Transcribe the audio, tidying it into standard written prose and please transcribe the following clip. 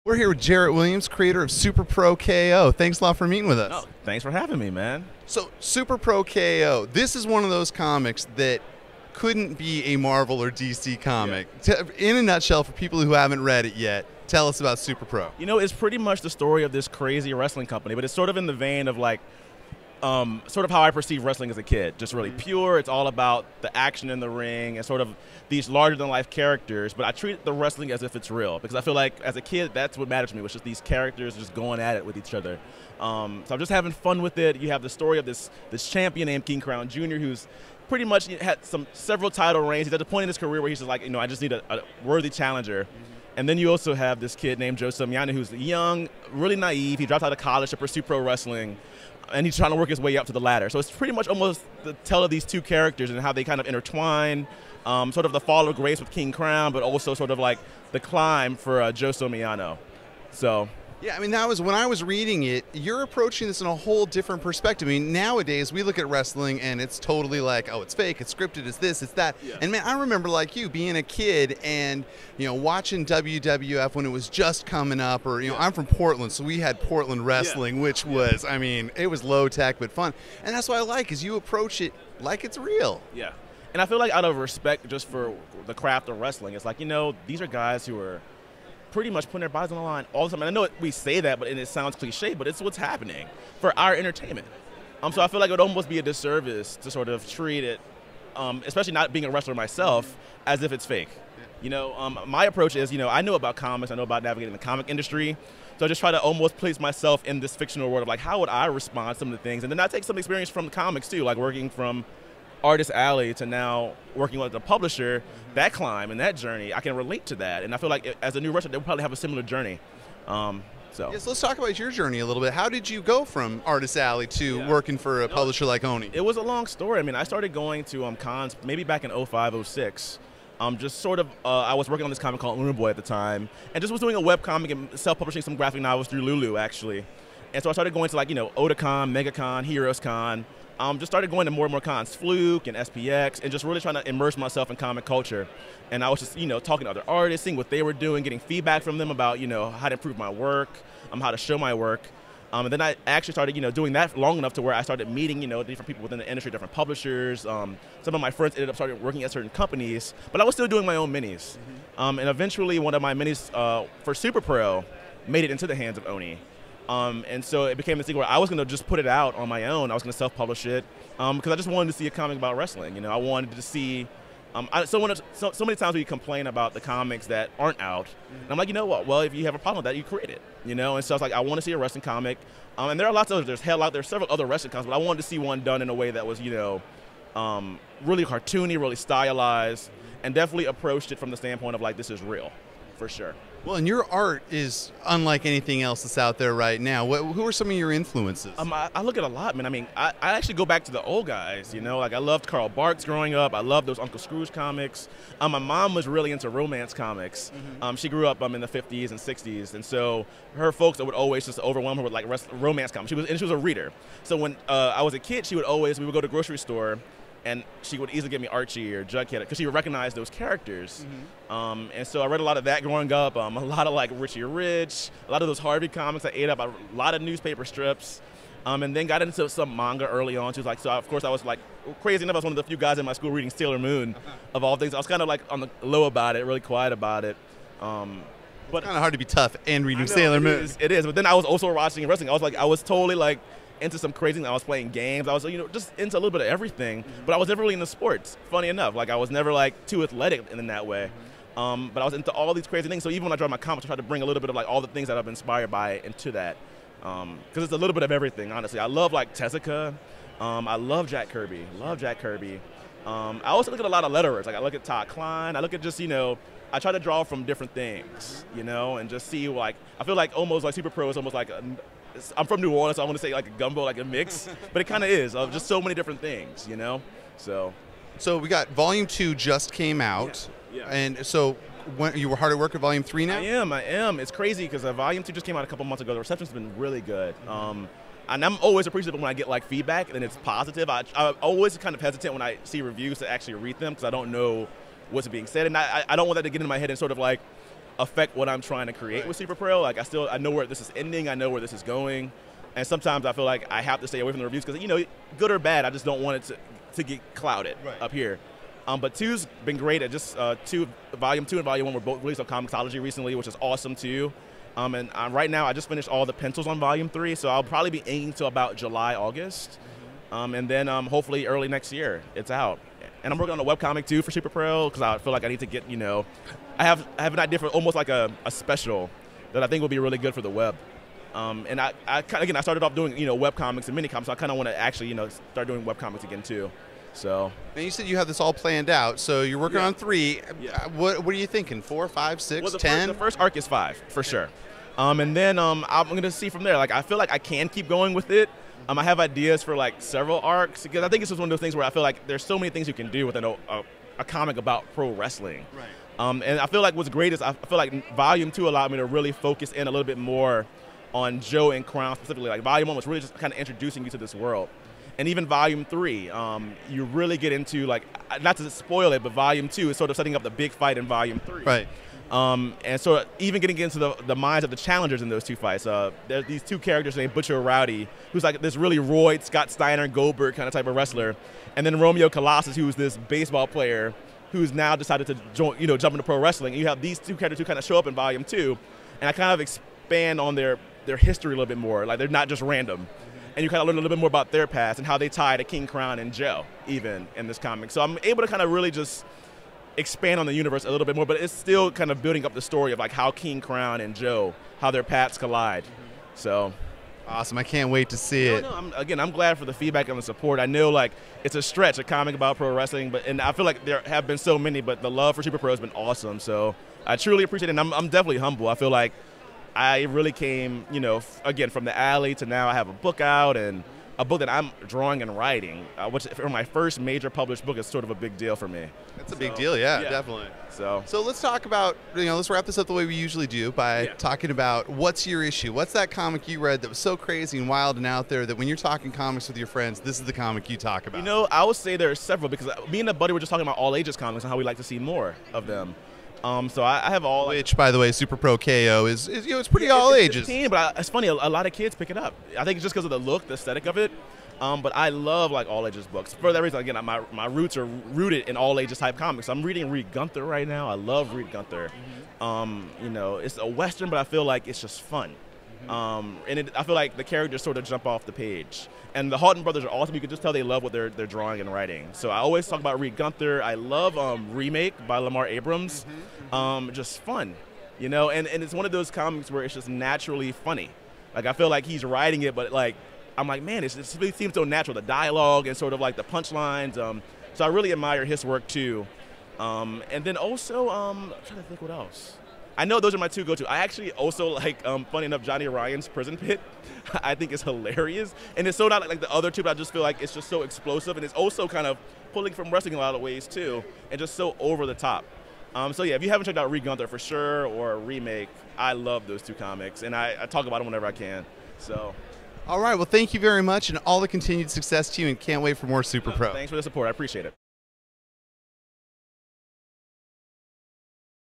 We're here with Jarrett Williams, creator of Super Pro KO. Thanks a lot for meeting with us. Oh, thanks for having me, man. So, Super Pro KO, this is one of those comics that couldn't be a Marvel or DC comic. Yeah. In a nutshell, for people who haven't read it yet, tell us about Super Pro. You know, it's pretty much the story of this crazy wrestling company, but it's sort of in the vein of like, sort of how I perceived wrestling as a kid. Just really pure. It's all about the action in the ring and sort of these larger-than-life characters. But I treat the wrestling as if it's real because I feel like as a kid, that's what mattered to me, was just these characters just going at it with each other. So I'm just having fun with it. You have the story of this champion named King Crown Jr. who's pretty much had several title reigns. He's at the point in his career where he's just like, I just need a worthy challenger. And then you also have this kid named Joe Samiano who's young, really naive. He dropped out of college to pursue pro wrestling, and he's trying to work his way up to the ladder. So it's pretty much almost the tale of these two characters and how they kind of intertwine, sort of the fall of grace with King Crown, but also sort of like the climb for Joe Samiano. So. Yeah, I mean, that was when I was reading it, you're approaching this in a whole different perspective. I mean, nowadays we look at wrestling and it's totally like, oh, it's fake, it's scripted, it's this, it's that. Yeah. And man, I remember like you being a kid and, watching WWF when it was just coming up, or, I'm from Portland, so we had Portland wrestling, which was, I mean, it was low tech but fun. And that's what I like, is you approach it like it's real. Yeah. And I feel like out of respect just for the craft of wrestling, it's like, these are guys who are pretty much putting their bodies on the line all the time. And I know we say that, and it sounds cliche, but it's what's happening for our entertainment. So I feel like it would almost be a disservice to sort of treat it, especially not being a wrestler myself, as if it's fake. My approach is, I know about comics, I know about navigating the comic industry, so I just try to almost place myself in this fictional world of like, how would I respond to some of the things? And then I take some experience from the comics too, like working from Artist Alley to now working with a publisher. That climb and that journey, I can relate to that, and I feel like as a new wrestler, they'll probably have a similar journey. Yes, let's talk about your journey a little bit. How did you go from Artist Alley to working for a publisher like Oni? It was a long story. I mean, I started going to cons maybe back in 05, 06. Just sort of, I was working on this comic called Luna Boy at the time, and just was doing a web comic and self-publishing some graphic novels through Lulu, actually. And so I started going to like, Otakon, MegaCon, Heroes Con. Just started going to more and more cons, Fluke and SPX, and just really trying to immerse myself in comic culture. And I was just, talking to other artists, seeing what they were doing, getting feedback from them about, how to improve my work, how to show my work. And then I actually started, doing that long enough to where I started meeting, different people within the industry, different publishers. Some of my friends ended up started working at certain companies, but I was still doing my own minis. And eventually, one of my minis for Super Pro made it into the hands of Oni. And so it became this thing where I was going to just put it out on my own. I was going to self-publish it because I just wanted to see a comic about wrestling. I wanted to see so many times we complain about the comics that aren't out. And I'm like, you know what? Well, if you have a problem with that, you create it. And so I was like, I want to see a wrestling comic. And there are lots of others. There's several other wrestling comics, but I wanted to see one done in a way that was, really cartoony, really stylized, and definitely approached it from the standpoint of like, this is real, for sure. Well, and your art is unlike anything else that's out there right now. Who are some of your influences? I look at a lot, man. I mean, I actually go back to the old guys, Like, I loved Carl Barks growing up. I loved those Uncle Scrooge comics. My mom was really into romance comics. She grew up in the 50s and 60s, and so her folks would always just overwhelm her with, like, romance comics. She was a reader. So when I was a kid, we would go to the grocery store, and she would easily give me Archie or Jughead because she would recognize those characters. And so I read a lot of that growing up, a lot of like Richie Rich, a lot of those Harvey comics. I ate up a lot of newspaper strips, and then got into some manga early on. So of course I was like, crazy enough, I was one of the few guys in my school reading Sailor Moon, of all things. I was kind of like on the low about it, really quiet about it. But it's kind of hard to be tough and reading Sailor Moon. It is, but then I was also watching wrestling. I was totally like, into some crazy thing. I was playing games. I was, just into a little bit of everything. But I was never really into sports. Funny enough, like I was never like too athletic in that way. But I was into all these crazy things. So even when I draw my comics, I try to bring a little bit of like all the things that I've been inspired by into that. Because it's a little bit of everything, honestly. I love like Tezuka. I love Jack Kirby. I also look at a lot of letterers. Like I look at Todd Klein. I look at just, I try to draw from different things, and just see like, I feel like almost like Super Pro is almost like I'm from New Orleans, so I want to say like a gumbo, like a mix, but it kind of is of just so many different things, So we got Volume 2 just came out, and so when you were hard at work at Volume 3 now? I am. It's crazy because Volume 2 just came out a couple months ago. The reception's been really good. And I'm always appreciative when I get like feedback and it's positive. I'm always kind of hesitant when I see reviews to actually read them because I don't know what's being said, and I don't want that to get into my head and sort of like affect what I'm trying to create with Super Pro. Like I know where this is ending. I know where this is going. And sometimes I feel like I have to stay away from the reviews because, good or bad, I just don't want it to get clouded up here. But 2's been great. At just Volume 2 and Volume 1 were both released on Comixology recently, which is awesome too. And right now I just finished all the pencils on Volume 3, so I'll probably be aiming to about July, August. And then hopefully early next year it's out. And I'm working on a webcomic too for Super Pro because I feel like I need to get, I have an idea for almost like a special that I think will be really good for the web. And I started off doing, webcomics and mini-comics, so I kind of want to actually, start doing webcomics again too. So. And you said you have this all planned out, so you're working on 3. Yeah. What are you thinking? 4, 5, 6, 10? The first arc is 5 for sure. And then I'm going to see from there. Like I feel like I can keep going with it. I have ideas for like several arcs because I think it's just one of those things where I feel like there's so many things you can do with a comic about pro wrestling. Right. And I feel like what's great is I feel like Volume 2 allowed me to really focus in a little bit more on Joe and Crown specifically. Like Volume 1 was really just kind of introducing you to this world. And even Volume 3, you really get into, like, not to spoil it, but Volume 2 is sort of setting up the big fight in Volume 3. Right. And so even getting into the minds of the challengers in those 2 fights, there's these 2 characters named Butcher Rowdy, who's like this really roid Scott Steiner and Goldberg kind of type of wrestler, and then Romeo Colossus, who's this baseball player who's now decided to join, jump into pro wrestling. And you have these 2 characters who kind of show up in Volume 2, and I kind of expand on their history a little bit more. Like they're not just random. And you kind of learn a little bit more about their past and how they tie to King Crown and Joe, even in this comic. So I'm able to kind of really just expand on the universe a little bit more, but it's still kind of building up the story of like how King Crown and Joe, how their paths collide. So awesome! I can't wait to see it. I'm glad for the feedback and the support. I know like it's a stretch, a comic about pro wrestling, and I feel like there have been so many, but the love for Super Pro has been awesome. So I truly appreciate it, and I'm definitely humble. I feel like I really came, again, from the alley to now I have a book out and a book that I'm drawing and writing, which for my first major published book is sort of a big deal for me. That's a big deal, yeah, definitely. So let's talk about, let's wrap this up the way we usually do by talking about what's your issue. What's that comic you read that was so crazy and wild and out there that when you're talking comics with your friends, this is the comic you talk about? I would say there are several because me and a buddy were just talking about all ages comics and how we like to see more of them. So I have all. Which, by the way, Super Pro KO is it's pretty all ages. But it's funny, a lot of kids pick it up. I think it's just because of the look, the aesthetic of it. But I love like all ages books. For that reason, again, my roots are rooted in all ages type comics. I'm reading Reed Gunther right now. I love Reed Gunther. It's a Western, but I feel like it's just fun. I feel like the characters sort of jump off the page. And the Halton brothers are awesome. You can just tell they love what they're drawing and writing. So I always talk about Reed Gunther. I love Remake by Lamar Abrams. Just fun, and it's one of those comics where it's just naturally funny. Like I feel like he's writing it, but like I'm like, man, it really seems so natural. The dialogue and sort of like the punchlines. So I really admire his work too. And then also, I'm trying to think what else. I know those are my 2 go-to. I actually also like, funny enough, Johnny Ryan's Prison Pit. I think it's hilarious. And it's so not like the other 2, but I just feel like it's just so explosive. And it's also kind of pulling from wrestling in a lot of ways, too. And just so over the top. So, yeah, if you haven't checked out Reed Gunther for sure or Remake, I love those 2 comics. And I talk about them whenever I can. So. All right. Well, thank you very much. And all the continued success to you. And can't wait for more Super Pro. Thanks for the support. I appreciate it.